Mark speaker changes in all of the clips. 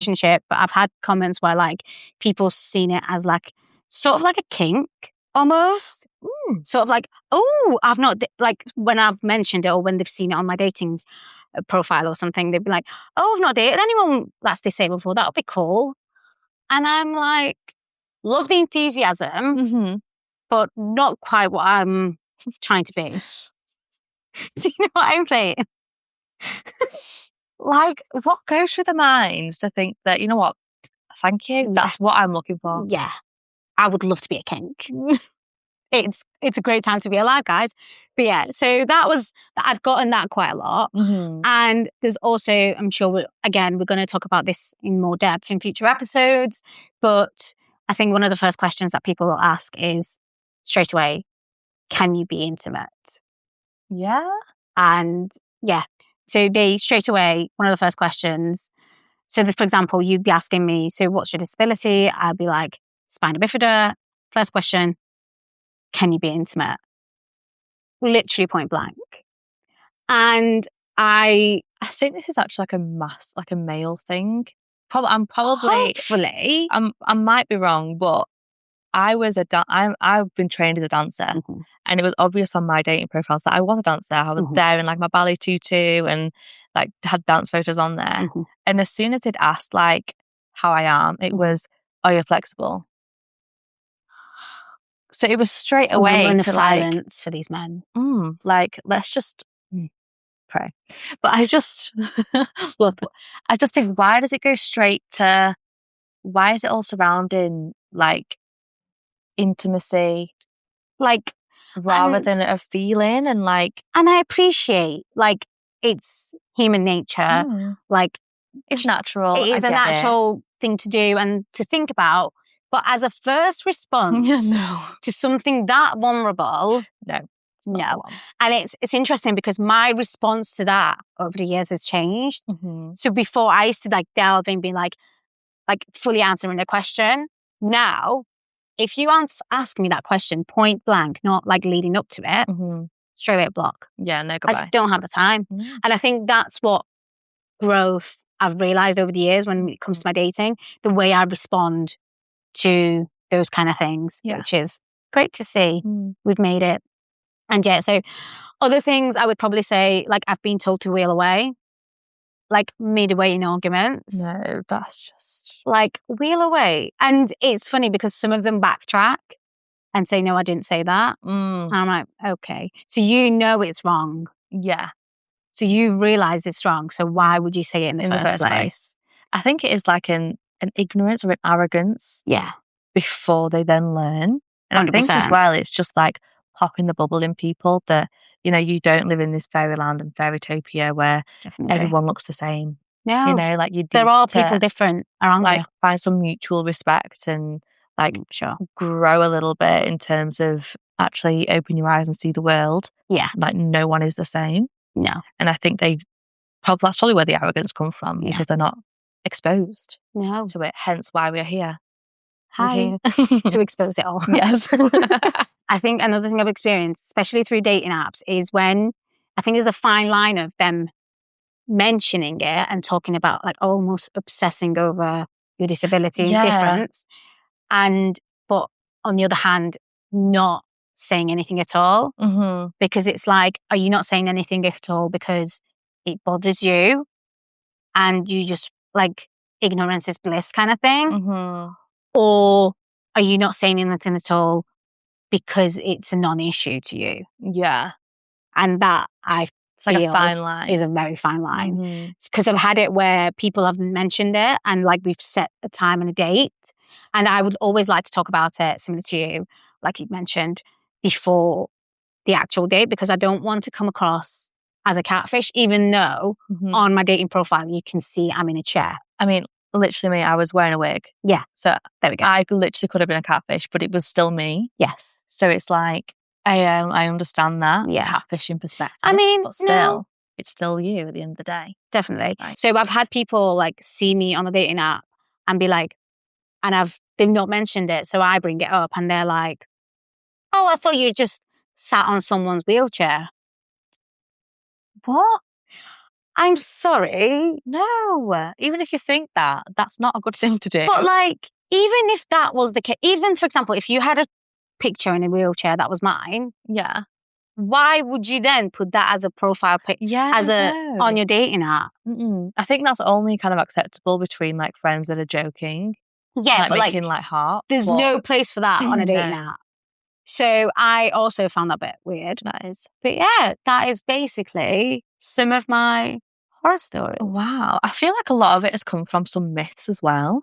Speaker 1: relationship, but I've had comments where like people seen it as like sort of like a kink almost. Sort of like, oh, I've not like when I've mentioned it or when they've seen it on my dating profile or something, they'd be like, oh, I've not dated anyone that's disabled before. That would be cool. And I'm like, love the enthusiasm, but not quite what I'm trying to be. Do you know what I'm saying?
Speaker 2: Like, what goes through the minds to think that, you know what, thank you, that's what I'm looking for.
Speaker 1: Yeah. I would love to be a kink. It's a great time to be alive, guys. But yeah, so I've gotten that quite a lot. And there's also, I'm sure, we're going to talk about this in more depth in future episodes. But I think one of the first questions that people will ask is straight away, can you be intimate?
Speaker 2: Yeah.
Speaker 1: And yeah, so they straight away, one of the first questions. So for example, you'd be asking me, so what's your disability? I'd be like, spina bifida. First question, can you be intimate? Literally point blank. And I
Speaker 2: think this is actually like a male thing. Hopefully, I might be wrong, but I've been trained as a dancer, and it was obvious on my dating profiles that I was a dancer. I was there in like my ballet tutu and like had dance photos on there. And as soon as they'd asked like how I am, it was, "Are you flexible?" So it was straight away
Speaker 1: moment
Speaker 2: to
Speaker 1: of silence for these men.
Speaker 2: Like, let's just pray. But I just look. I just think, why does it go straight to? Why is it all surrounding like intimacy,
Speaker 1: like
Speaker 2: rather than a feeling and like?
Speaker 1: And I appreciate like it's human nature, like
Speaker 2: it's natural.
Speaker 1: It is a natural thing to do and to think about. But as a first response to something that vulnerable, no. And it's interesting because my response to that over the years has changed. So before I used to like delve in, being like fully answering the question. Now, if you ask me that question point blank, not like leading up to it, straight away block.
Speaker 2: Yeah, no, goodbye.
Speaker 1: I just don't have the time. And I think that's what growth I've realized over the years when it comes to my dating, the way I respond to those kind of things, which is great to see. We've made it. And yeah, so other things I would probably say, like I've been told to wheel away, like midway in arguments.
Speaker 2: No, that's just
Speaker 1: like wheel away. And it's funny because some of them backtrack and say, no, I didn't say that. And I'm like, okay. So you know it's wrong.
Speaker 2: Yeah.
Speaker 1: So you realize it's wrong. So why would you say it in the first place?
Speaker 2: I think it is like an ignorance or an arrogance.
Speaker 1: Yeah.
Speaker 2: Before they then learn. And 100%. I think as well, it's just like popping the bubble in people that, you know, you don't live in this fairyland and fairytopia where everyone looks the same.
Speaker 1: No.
Speaker 2: You know, like
Speaker 1: there are people different around
Speaker 2: like
Speaker 1: you.
Speaker 2: Find some mutual respect and like grow a little bit in terms of actually open your eyes and see the world.
Speaker 1: Yeah.
Speaker 2: Like no one is the same.
Speaker 1: No.
Speaker 2: And I think that's probably where the arrogance comes from because they're not exposed to it. Hence why we're here.
Speaker 1: Hi. To expose it all.
Speaker 2: Yes.
Speaker 1: I think another thing I've experienced, especially through dating apps, is when I think there's a fine line of them mentioning it and talking about like almost obsessing over your disability and difference. But on the other hand, not saying anything at all. Because it's like, are you not saying anything at all because it bothers you and you just like ignorance is bliss kind of thing? Or are you not saying anything at all because it's a non-issue to you?
Speaker 2: Yeah.
Speaker 1: And that I feel
Speaker 2: like a fine line.
Speaker 1: Is a very fine line. Because I've had it where people have mentioned it and like we've set a time and a date. And I would always like to talk about it, similar to you, like you mentioned, before the actual date, because I don't want to come across as a catfish, even though on my dating profile you can see I'm in a chair.
Speaker 2: I mean, literally me, I was wearing a wig.
Speaker 1: Yeah.
Speaker 2: So
Speaker 1: there we go.
Speaker 2: I literally could have been a catfish, but it was still me.
Speaker 1: Yes.
Speaker 2: So it's like, I understand that. Yeah. Catfishing perspective.
Speaker 1: I mean,
Speaker 2: but still, it's still you at the end of the day.
Speaker 1: Definitely. Right. So I've had people like see me on the dating app and be like, and they've not mentioned it. So I bring it up and they're like, oh, I thought you just sat on someone's wheelchair. What? I'm sorry.
Speaker 2: No. Even if you think that, that's not a good thing to do.
Speaker 1: But like, even if that was the case, even for example, if you had a picture in a wheelchair that was mine,
Speaker 2: yeah.
Speaker 1: why would you then put that as a profile pic on your dating app?
Speaker 2: I think that's only kind of acceptable between like friends that are joking.
Speaker 1: Yeah,
Speaker 2: like
Speaker 1: but
Speaker 2: making like heart.
Speaker 1: there's no place for that on a dating app. So I also found that a bit weird.
Speaker 2: That is.
Speaker 1: But yeah, that is basically some of my horror stories.
Speaker 2: Wow. I feel like a lot of it has come from some myths as well.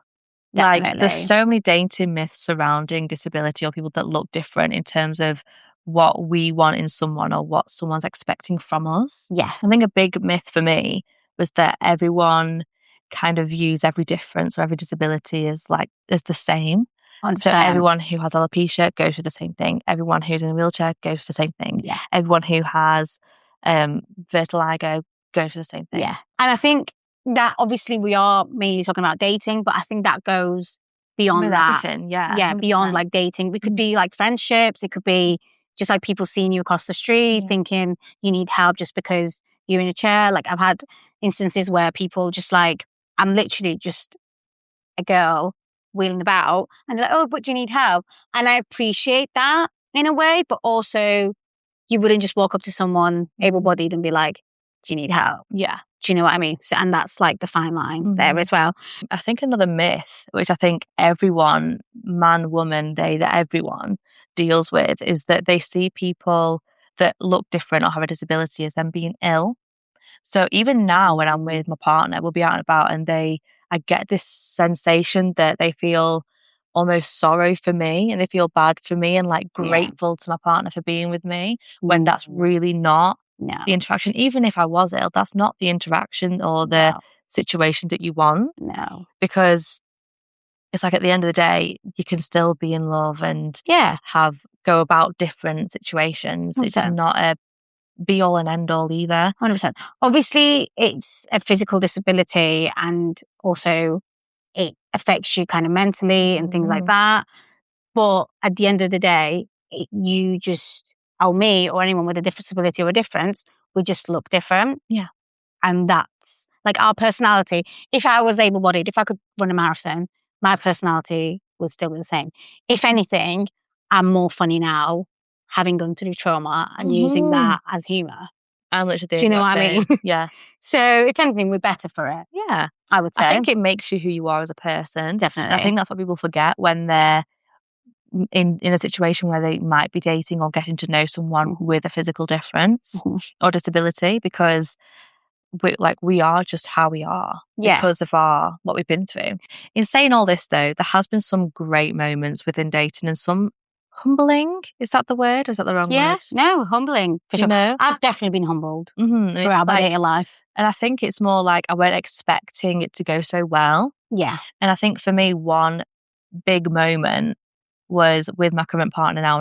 Speaker 1: Definitely.
Speaker 2: Like there's so many dating myths surrounding disability or people that look different in terms of what we want in someone or what someone's expecting from us.
Speaker 1: Yeah.
Speaker 2: I think a big myth for me was that everyone kind of views every difference or every disability as the same.
Speaker 1: 100%.
Speaker 2: So everyone who has alopecia goes through the same thing. Everyone who's in a wheelchair goes through the same thing.
Speaker 1: Yeah.
Speaker 2: Everyone who has vitiligo goes through the same thing.
Speaker 1: Yeah. And I think that obviously we are mainly talking about dating, but I think that goes beyond that.
Speaker 2: Everything, yeah.
Speaker 1: Yeah,
Speaker 2: 100%.
Speaker 1: beyond like dating. It could be like friendships. It could be just like people seeing you across the street thinking you need help just because you're in a chair. Like I've had instances where people just like, I'm literally just a girl wheeling about and they're like, oh, but do you need help? And I appreciate that in a way, but also you wouldn't just walk up to someone able-bodied and be like, do you need help?
Speaker 2: Yeah.
Speaker 1: Do you know what I mean? So, and that's like the fine line there as well.
Speaker 2: I think another myth, which I think everyone, man, woman, that everyone deals with, is that they see people that look different or have a disability as them being ill. So even now when I'm with my partner, we'll be out and about and I get this sensation that they feel almost sorrow for me and they feel bad for me and like grateful to my partner for being with me when that's really not the interaction. Even if I was ill, that's not the interaction or the situation that you want.
Speaker 1: No.
Speaker 2: Because it's like at the end of the day, you can still be in love and go about different situations. 100%. It's not a be all and end all either.
Speaker 1: 100%. Obviously, it's a physical disability and also it affects you kind of mentally and things like that. But at the end of the day, you just, or me or anyone with a disability or a difference, we just look different.
Speaker 2: Yeah.
Speaker 1: And that's like our personality. If I was able-bodied, if I could run a marathon, my personality would still be the same. If anything, I'm more funny now, having gone through trauma and using that as humour.
Speaker 2: I'm literally doing.
Speaker 1: Do you know what I mean?
Speaker 2: Yeah.
Speaker 1: So if anything, we're better for it.
Speaker 2: Yeah.
Speaker 1: I would say.
Speaker 2: I think it makes you who you are as a person.
Speaker 1: Definitely.
Speaker 2: And I think that's what people forget when they're in a situation where they might be dating or getting to know someone with a physical difference or disability, because we are just how we are because of what we've been through. In saying all this though, there has been some great moments within dating and some humbling. Is that the word or is that the wrong word?
Speaker 1: No, humbling for sure. I've definitely been humbled throughout my dating life.
Speaker 2: And I think it's more like I weren't expecting it to go so well.
Speaker 1: Yeah.
Speaker 2: And I think for me, one big moment was with my current partner now.